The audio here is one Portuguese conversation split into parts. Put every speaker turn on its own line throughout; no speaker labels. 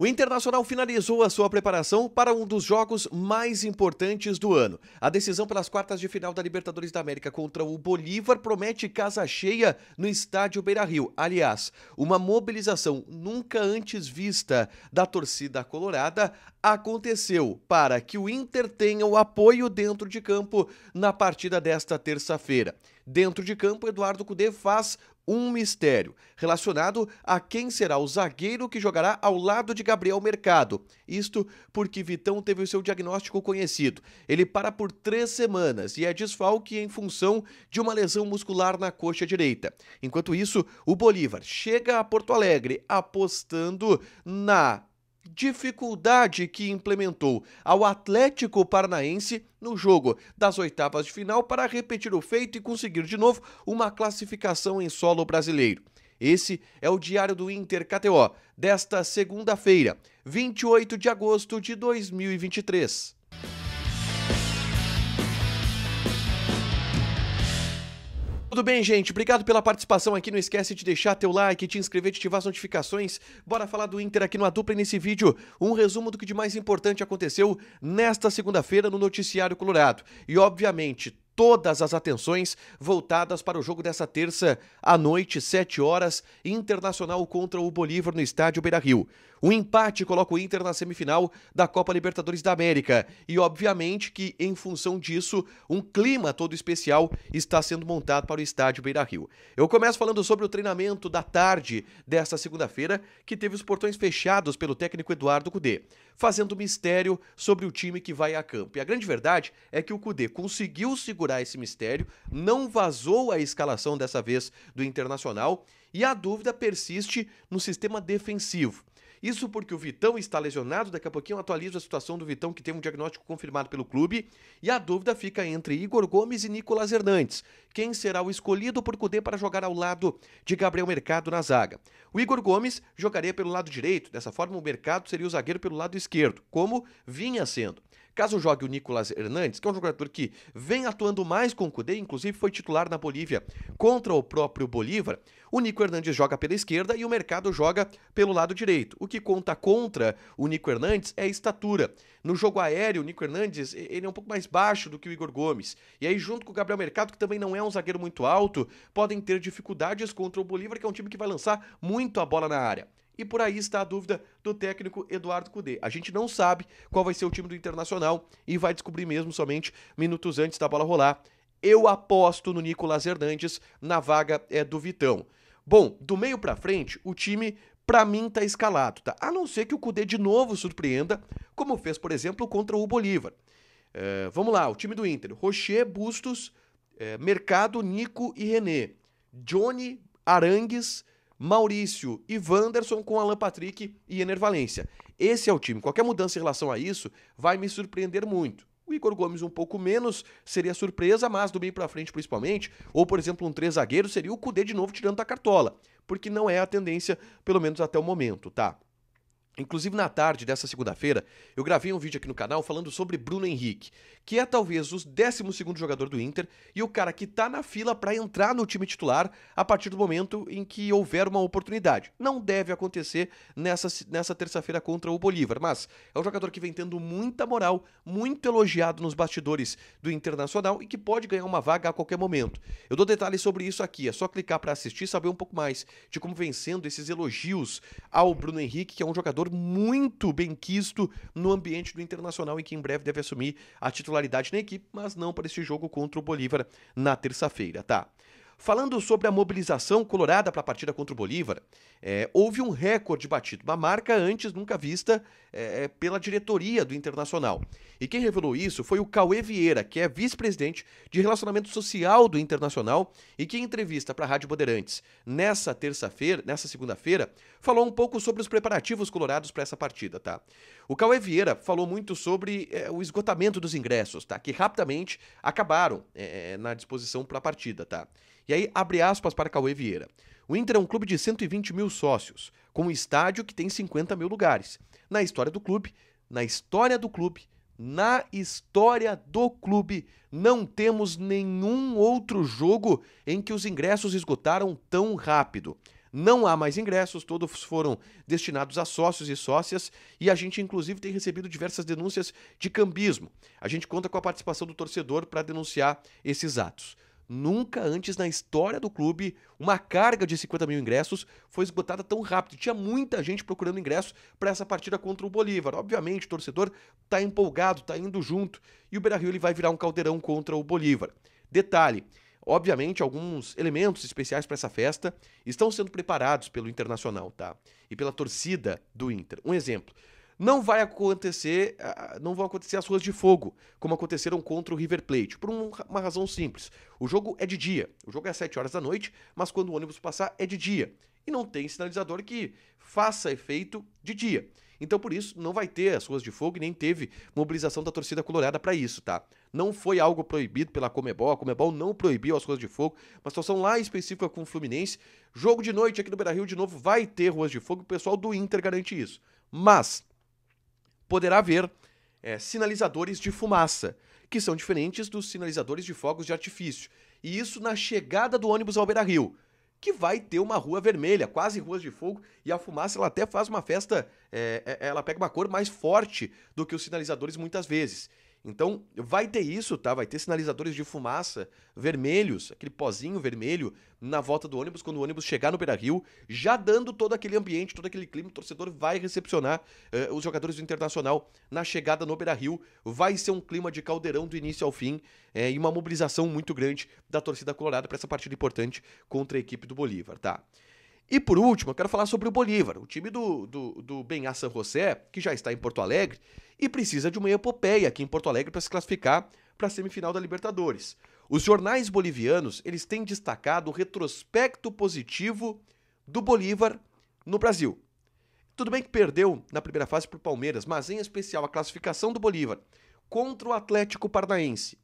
O Internacional finalizou a sua preparação para um dos jogos mais importantes do ano. A decisão pelas quartas de final da Libertadores da América contra o Bolívar promete casa cheia no estádio Beira-Rio. Aliás, uma mobilização nunca antes vista da torcida colorada aconteceu para que o Inter tenha o apoio dentro de campo na partida desta terça-feira. Dentro de campo, Eduardo Cudê faz um mistério relacionado a quem será o zagueiro que jogará ao lado de Gabriel Mercado. Isto porque Vitão teve o seu diagnóstico conhecido. Ele para por 3 semanas e é desfalque em função de uma lesão muscular na coxa direita. Enquanto isso, o Bolívar chega a Porto Alegre apostando na dificuldade que implementou ao Atlético Paranaense no jogo das oitavas de final para repetir o feito e conseguir de novo uma classificação em solo brasileiro. Esse é o Diário do Inter KTO desta segunda-feira, 28 de agosto de 2023. Tudo bem, gente? Obrigado pela participação aqui. Não esquece de deixar teu like, te inscrever, de ativar as notificações. Bora falar do Inter aqui no A Dupla nesse vídeo. Um resumo do que de mais importante aconteceu nesta segunda-feira no Noticiário Colorado. E, obviamente, todas as atenções voltadas para o jogo dessa terça à noite, 7 horas, Internacional contra o Bolívar no estádio Beira-Rio. O empate coloca o Inter na semifinal da Copa Libertadores da América e, obviamente, que em função disso, um clima todo especial está sendo montado para o estádio Beira-Rio. Eu começo falando sobre o treinamento da tarde desta segunda-feira, que teve os portões fechados pelo técnico Eduardo Cudê, fazendo mistério sobre o time que vai a campo. E a grande verdade é que o Cudê conseguiu segurar esse mistério, não vazou a escalação dessa vez do Internacional e a dúvida persiste no sistema defensivo. Isso porque o Vitão está lesionado, daqui a pouquinho eu atualizo a situação do Vitão, que tem um diagnóstico confirmado pelo clube, e a dúvida fica entre Igor Gomes e Nicolás Hernandes. Quem será o escolhido por Cudê para jogar ao lado de Gabriel Mercado na zaga? O Igor Gomes jogaria pelo lado direito, dessa forma o Mercado seria o zagueiro pelo lado esquerdo, como vinha sendo. Caso jogue o Nicolás Hernandes, que é um jogador que vem atuando mais com o Cudê, inclusive foi titular na Bolívia contra o próprio Bolívar, o Nico Hernandes joga pela esquerda e o Mercado joga pelo lado direito. O que conta contra o Nico Hernandes é a estatura. No jogo aéreo, o Nico Hernandes ele é um pouco mais baixo do que o Igor Gomes. E aí, junto com o Gabriel Mercado, que também não é um zagueiro muito alto, podem ter dificuldades contra o Bolívar, que é um time que vai lançar muito a bola na área. E por aí está a dúvida do técnico Eduardo Cudê. A gente não sabe qual vai ser o time do Internacional e vai descobrir mesmo somente minutos antes da bola rolar. Eu aposto no Nicolás Hernandes na vaga do Vitão. Bom, do meio pra frente, o time pra mim tá escalado, tá? A não ser que o Cudê de novo surpreenda, como fez, por exemplo, contra o Bolívar. Vamos lá, o time do Inter. Rocher, Bustos, Mercado, Nico e René. Johnny, Arangues, Maurício e Wanderson com Alan Patrick e Ener Valencia. Esse é o time. Qualquer mudança em relação a isso vai me surpreender muito. O Igor Gomes um pouco menos seria surpresa, mas do meio pra frente principalmente, ou por exemplo um 3 zagueiro, seria o Cudê de novo tirando da cartola, porque não é a tendência, pelo menos até o momento, tá? Inclusive, na tarde dessa segunda-feira, eu gravei um vídeo aqui no canal falando sobre Bruno Henrique, que é talvez o 12º jogador do Inter e o cara que tá na fila para entrar no time titular a partir do momento em que houver uma oportunidade. Não deve acontecer nessa terça-feira contra o Bolívar, mas é um jogador que vem tendo muita moral, muito elogiado nos bastidores do Internacional e que pode ganhar uma vaga a qualquer momento. Eu dou detalhes sobre isso aqui, é só clicar para assistir e saber um pouco mais de como vem sendo esses elogios ao Bruno Henrique, que é um jogador muito bem quisto no ambiente do Internacional e que em breve deve assumir a titularidade na equipe, mas não para esse jogo contra o Bolívar na terça-feira, tá? Falando sobre a mobilização colorada para a partida contra o Bolívar, houve um recorde batido, uma marca antes nunca vista pela diretoria do Internacional. E quem revelou isso foi o Cauê Vieira, que é vice-presidente de relacionamento social do Internacional e que em entrevista para a Rádio Bandeirantes nessa segunda-feira, falou um pouco sobre os preparativos colorados para essa partida, tá? O Cauê Vieira falou muito sobre o esgotamento dos ingressos, tá? Que rapidamente acabaram na disposição para a partida, tá? E aí, abre aspas para Cauê Vieira. O Inter é um clube de 120 mil sócios, com um estádio que tem 50 mil lugares. Na história do clube, não temos nenhum outro jogo em que os ingressos esgotaram tão rápido. Não há mais ingressos, todos foram destinados a sócios e sócias e a gente inclusive tem recebido diversas denúncias de cambismo. A gente conta com a participação do torcedor para denunciar esses atos. Nunca antes na história do clube uma carga de 50 mil ingressos foi esgotada tão rápido. Tinha muita gente procurando ingresso para essa partida contra o Bolívar. Obviamente, o torcedor está empolgado, está indo junto e o Beira-Rio ele vai virar um caldeirão contra o Bolívar. Detalhe, obviamente, alguns elementos especiais para essa festa estão sendo preparados pelo Internacional, tá? E pela torcida do Inter. Um exemplo. Não vão acontecer as ruas de fogo, como aconteceram contra o River Plate, por uma razão simples. O jogo é de dia, o jogo é às 7 horas da noite, mas quando o ônibus passar é de dia. E não tem sinalizador que faça efeito de dia. Então, por isso, não vai ter as ruas de fogo e nem teve mobilização da torcida colorada para isso, tá? Não foi algo proibido pela Conmebol, a Conmebol não proibiu as ruas de fogo, uma situação lá específica com o Fluminense. Jogo de noite aqui no Beira-Rio, de novo, vai ter ruas de fogo, o pessoal do Inter garante isso. Mas poderá haver sinalizadores de fumaça, que são diferentes dos sinalizadores de fogos de artifício. E isso na chegada do ônibus ao Beira-Rio, que vai ter uma rua vermelha, quase ruas de fogo, e a fumaça ela até faz uma festa, ela pega uma cor mais forte do que os sinalizadores muitas vezes. Então vai ter isso, tá? Vai ter sinalizadores de fumaça vermelhos, aquele pozinho vermelho na volta do ônibus, quando o ônibus chegar no Beira-Rio, já dando todo aquele ambiente, todo aquele clima, o torcedor vai recepcionar os jogadores do Internacional na chegada no Beira-Rio. Vai ser um clima de caldeirão do início ao fim e uma mobilização muito grande da torcida colorada para essa partida importante contra a equipe do Bolívar, tá? E por último, eu quero falar sobre o Bolívar, o time do Benhá San José, que já está em Porto Alegre e precisa de uma epopeia aqui em Porto Alegre para se classificar para a semifinal da Libertadores. Os jornais bolivianos, eles têm destacado o retrospecto positivo do Bolívar no Brasil. Tudo bem que perdeu na primeira fase para o Palmeiras, mas em especial a classificação do Bolívar contra o Atlético Paranaense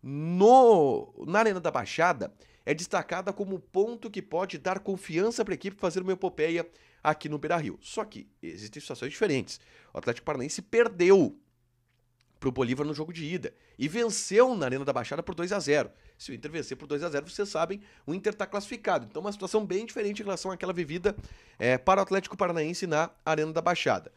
na Arena da Baixada é destacada como ponto que pode dar confiança para a equipe fazer uma epopeia aqui no Beira-Rio. Só que existem situações diferentes. O Atlético Paranaense perdeu para o Bolívar no jogo de ida e venceu na Arena da Baixada por 2-0. Se o Inter vencer por 2-0, vocês sabem, o Inter está classificado. Então uma situação bem diferente em relação àquela vivida para o Atlético Paranaense na Arena da Baixada.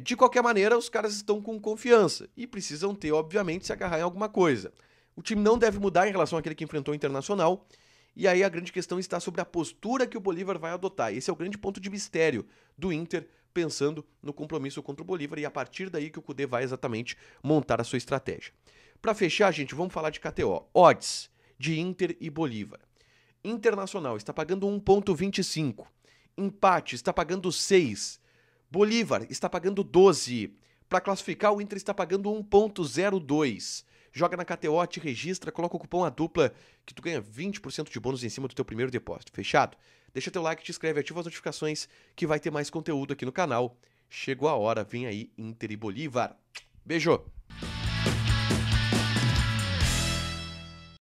De qualquer maneira, os caras estão com confiança e precisam ter, obviamente, se agarrar em alguma coisa. O time não deve mudar em relação àquele que enfrentou o Internacional, e aí a grande questão está sobre a postura que o Bolívar vai adotar. Esse é o grande ponto de mistério do Inter, pensando no compromisso contra o Bolívar, e a partir daí que o Kudê vai exatamente montar a sua estratégia. Para fechar, gente, vamos falar de KTO. Odds de Inter e Bolívar. Internacional está pagando 1,25. Empate está pagando 6. Bolívar está pagando 12. Para classificar, o Inter está pagando 1,02. Joga na KTO, te registra, coloca o cupom ADUPLA que tu ganha 20% de bônus em cima do teu primeiro depósito. Fechado? Deixa teu like, te inscreve, ativa as notificações que vai ter mais conteúdo aqui no canal. Chegou a hora, vem aí Inter e Bolívar. Beijo!